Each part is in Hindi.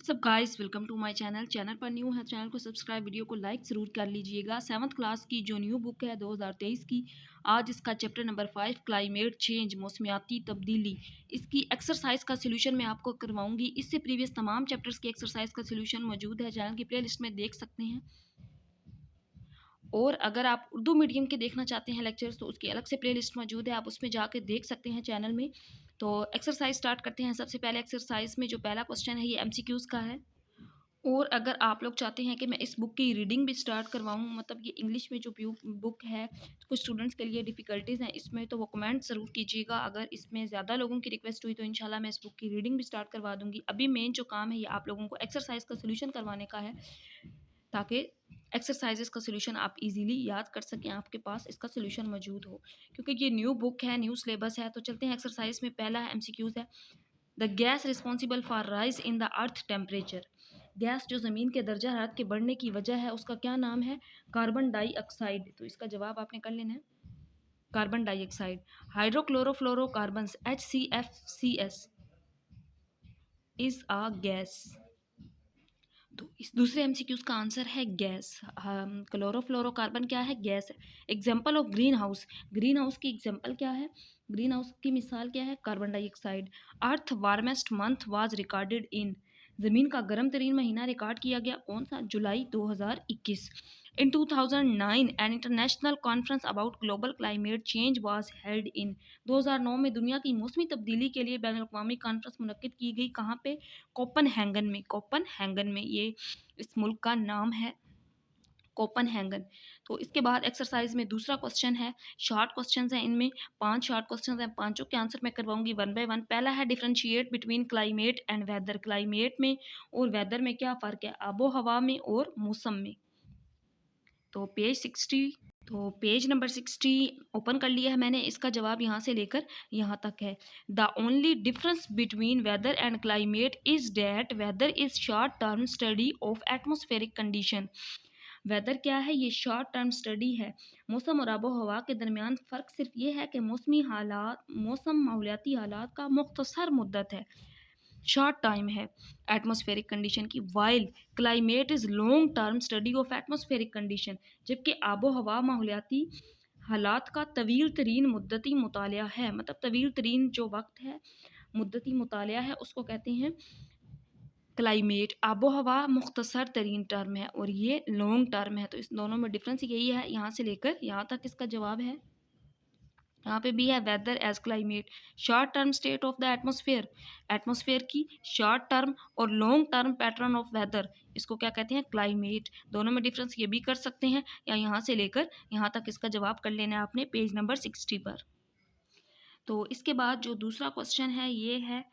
WhatsApp guys, welcome to my channel पर न्यू है चैनल को सब्सक्राइब, वीडियो को लाइक ज़रूर कर लीजिएगा। 7th क्लास की जो न्यू बुक है 2023 की, आज इसका चैप्टर नंबर 5 क्लाइमेट चेंज मौसमियाती तब्दीली, इसकी एक्सरसाइज का सोल्यूशन मैं आपको करवाऊंगी। इससे प्रीवियस तमाम चैप्टर्स की एक्सरसाइज का सोल्यूशन मौजूद है, चैनल की प्लेलिस्ट में देख सकते हैं। और अगर आप उर्दू मीडियम के देखना चाहते हैं लेक्चर्स तो उसकी अलग से प्लेलिस्ट मौजूद है, आप उसमें जाकर देख सकते हैं चैनल में। तो एक्सरसाइज स्टार्ट करते हैं। सबसे पहले एक्सरसाइज में जो पहला क्वेश्चन है ये एमसीक्यूज़ का है। और अगर आप लोग चाहते हैं कि मैं इस बुक की रीडिंग भी स्टार्ट करवाऊँ, मतलब ये इंग्लिश में जो बुक है कुछ स्टूडेंट्स के लिए डिफ़िकल्टीज़ हैं इसमें, तो वो कमेंट ज़रूर कीजिएगा। अगर इसमें ज़्यादा लोगों की रिक्वेस्ट हुई तो इंशाल्लाह मैं इस बुक की रीडिंग भी स्टार्ट करवा दूँगी। अभी मेन जो काम है ये आप लोगों को एक्सरसाइज का सोल्यूशन करवाने का है, ताकि एक्सरसाइजेस का सोल्यूशन आप इजीली याद कर सकें, आपके पास इसका सोल्यूशन मौजूद हो, क्योंकि ये न्यू बुक है, न्यू सिलेबस है। तो चलते हैं एक्सरसाइज में। पहला है एमसीक्यूज़ है, the gas responsible for rise in the earth temperature. Gas जो ज़मीन के दर्जा हरारत के बढ़ने की वजह है उसका क्या नाम है? Carbon dioxide. तो इसका जवाब आपने कर लेना है carbon dioxide. Hydrochlorofluorocarbons HCFCS is a gas. तो इस दूसरे एमसीक्यूज का आंसर है गैस। क्लोरोफ्लोरोकार्बन क्या है? गैस है। Example of green house, green house की एग्जाम्पल क्या है? ग्रीन हाउस की मिसाल क्या है? Carbon dioxide. Earth warmest month was recorded in, ज़मीन का गर्म तरीन महीना रिकॉर्ड किया गया कौन सा? जुलाई 2021। इन 2009 an international conference about global climate change was held in, 2009 में दुनिया की मौसमी तब्दीली के लिए बैनुल अक़वामी कॉन्फ्रेंस मुनक्किद की गई। कहाँ पे? कोपनहेगन में। कोपनहेगन में, ये इस मुल्क का नाम है कोपनहेगन। तो इसके बाद एक्सरसाइज में दूसरा क्वेश्चन है, शॉर्ट क्वेश्चंस हैं इनमें, 5 शॉर्ट क्वेश्चंस हैं, पांचों के आंसर मैं करवाऊंगी वन बाय वन। पहला है differentiate between climate and weather, climate में और वेदर में क्या फ़र्क है? आबो हवा में और मौसम में। तो पेज नंबर 60 ओपन कर लिया है मैंने। इसका जवाब यहाँ से लेकर यहाँ तक है। The only difference between weather and climate is that weather is short term study of atmospheric condition. Weather क्या है? ये शॉर्ट टर्म स्टडी है। मौसम और आबो हवा के दरमियान फ़र्क सिर्फ ये है कि मौसम माहौलियाती हालात का मुख्तसर मुद्दत है, शॉर्ट टाइम है एटमॉस्फेरिक कंडीशन की, while climate is long term study of atmospheric condition, जबकि आबो हवा माहौलियाती हालात का तवील तरीन मुद्दती मुतालिया है। मतलब तवील तरीन जो वक्त है, मुद्दती मुतालिया है, उसको कहते हैं क्लाइमेट। आबो हवा मुख्तसर तरीन टर्म है और ये लॉन्ग टर्म है। तो इस दोनों में डिफरेंस यही है। यहाँ से लेकर यहाँ तक इसका जवाब है। यहाँ पे भी है weather as climate, short term state of the atmosphere, atmosphere की शॉर्ट टर्म और long term pattern of weather, इसको क्या कहते हैं? क्लाइमेट। दोनों में डिफरेंस ये भी कर सकते हैं, या यहाँ से लेकर यहाँ तक इसका जवाब कर लेना है आपने पेज नंबर 60 पर। तो इसके बाद जो दूसरा क्वेश्चन है ये है,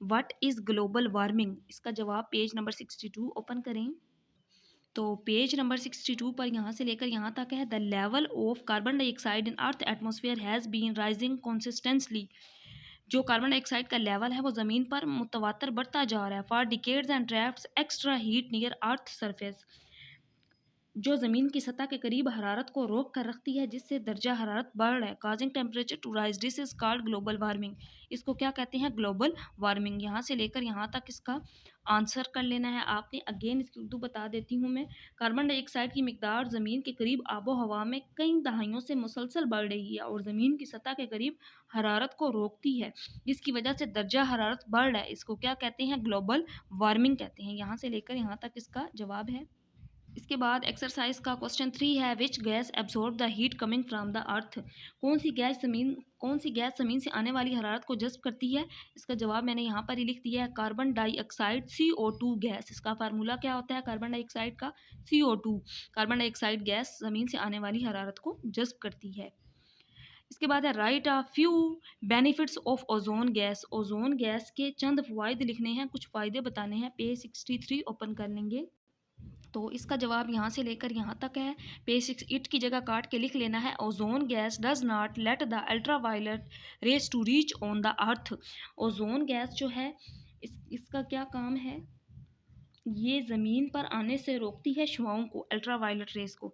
व्हाट इज़ ग्लोबल वार्मिंग। इसका जवाब पेज नंबर 62 ओपन करें। तो पेज नंबर 62 पर यहाँ से लेकर यहाँ तक है, the level of carbon dioxide in earth atmosphere has been rising consistently. जो कार्बन डाइऑक्साइड का लेवल है वो ज़मीन पर मुतवातर बढ़ता जा रहा है। For decades and traps extra heat near earth surface, जो ज़मीन की सतह के करीब हरारत को रोक कर रखती है, जिससे दर्जा हरारत बढ़ रहा है, causing temperature to rise, this is called global warming. इसको क्या कहते हैं? Global warming. यहाँ से लेकर यहाँ तक इसका आंसर कर लेना है आपने। अगेन इसकी उर्दू बता देती हूँ मैं। कार्बन डाइऑक्साइड की मिकदार ज़मीन के करीब आबो हवा में कई दहाइयों से मुसलसल बढ़ रही है और ज़मीन की सतह के करीब हरारत को रोकती है, जिसकी वजह से दर्जा हरारत बढ़ रहा है। इसको क्या कहते हैं? ग्लोबल वार्मिंग कहते हैं। यहाँ से लेकर यहाँ तक इसका जवाब है। इसके बाद एक्सरसाइज का क्वेश्चन 3 है, which gas absorb the heat coming from the earth. कौन सी गैस ज़मीन से आने वाली हरारत को जज्ब करती है? इसका जवाब मैंने यहाँ पर ही लिख दिया है, कार्बन डाइऑक्साइड CO2 गैस। इसका फार्मूला क्या होता है कार्बन डाइऑक्साइड का? CO2। कार्बन डाइऑक्साइड गैस ज़मीन से आने वाली हरारत को जज्ब करती है। इसके बाद है, right a few benefits of ozone gas. Ozone gas के चंद फ़वाइद लिखने हैं, कुछ फ़ायदे बताने हैं। पेज 63 ओपन कर लेंगे। तो इसका जवाब यहाँ से लेकर यहाँ तक है। पेज 68 की जगह काट के लिख लेना है, ozone gas does not let the ultraviolet rays to reach on the earth. Ozone gas जो है इसका क्या काम है? ये ज़मीन पर आने से रोकती है शुआओं को, अल्ट्रावायलेट रेज को।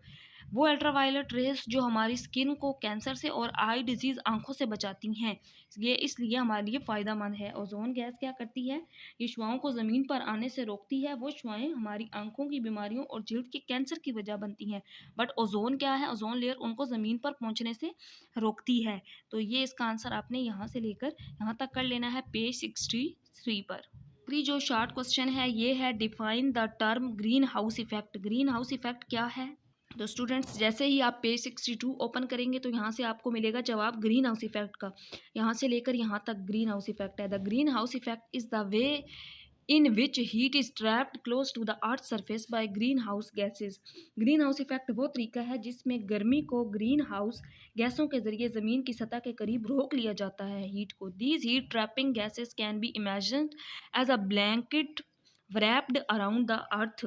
वो अल्ट्रावायलेट रेस जो हमारी स्किन को कैंसर से और आई डिजीज़ आँखों से बचाती हैं। ये इसलिए हमारे लिए फ़ायदेमंद है। ओज़ोन गैस क्या करती है? ये शुआओं को ज़मीन पर आने से रोकती है। वो शुआएँ हमारी आँखों की बीमारियों और जल्द के कैंसर की वजह बनती हैं। बट ओज़ोन क्या है? ओज़ोन लेयर उनको ज़मीन पर पहुँचने से रोकती है। तो ये इसका आंसर आपने यहाँ से लेकर यहाँ तक कर लेना है पेज 63 पर। अगली जो शॉर्ट क्वेश्चन है ये है define the term green house effect. Green house effect क्या है? तो स्टूडेंट्स जैसे ही आप पेज 62 ओपन करेंगे तो यहाँ से आपको मिलेगा जवाब ग्रीन हाउस इफेक्ट का। यहाँ से लेकर यहाँ तक ग्रीन हाउस इफेक्ट है। The green house effect is the way in which heat is trapped close to the earth surface by green house gases. Green house effect वो तरीका है जिसमें गर्मी को ग्रीन हाउस गैसों के जरिए ज़मीन की सतह के करीब रोक लिया जाता है हीट को। These heat trapping gases can be imagined as a blanket wrapped around the earth.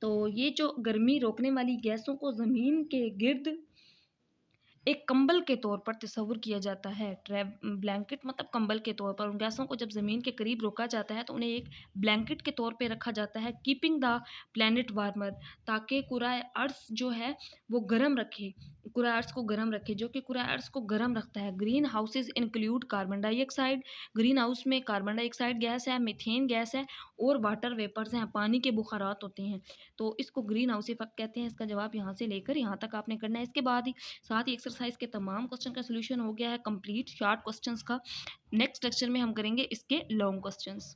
तो ये जो गर्मी रोकने वाली गैसों को ज़मीन के गिर्द एक कंबल के तौर पर तस्वुर किया जाता है। ब्लैंकेट मतलब कंबल के तौर पर। उन गैसों को जब ज़मीन के करीब रोका जाता है तो उन्हें एक ब्लैंकेट के तौर पे रखा जाता है, कीपिंग द प्लैनेट वार्मर, ताकि कुराए अर्थ जो है वो गर्म रखे, कुराए अर्थ को गर्म रखे, जो कि कुराए अर्थ को गर्म रखता है। Green houses include carbon dioxide. Green house में कार्बन डाइऑक्साइड गैस है, मीथेन गैस है और वाटर वेपर्स हैं, पानी के बुखारात होते हैं। तो इसको ग्रीन हाउस इफेक्ट कहते हैं। इसका जवाब यहाँ से लेकर यहाँ तक आपने करना है। इसके बाद ही साथ ही एक्सरसाइज के तमाम क्वेश्चन का सोल्यूशन हो गया है कंप्लीट शॉर्ट क्वेश्चंस का। नेक्स्ट लेक्चर में हम करेंगे इसके लॉन्ग क्वेश्चंस।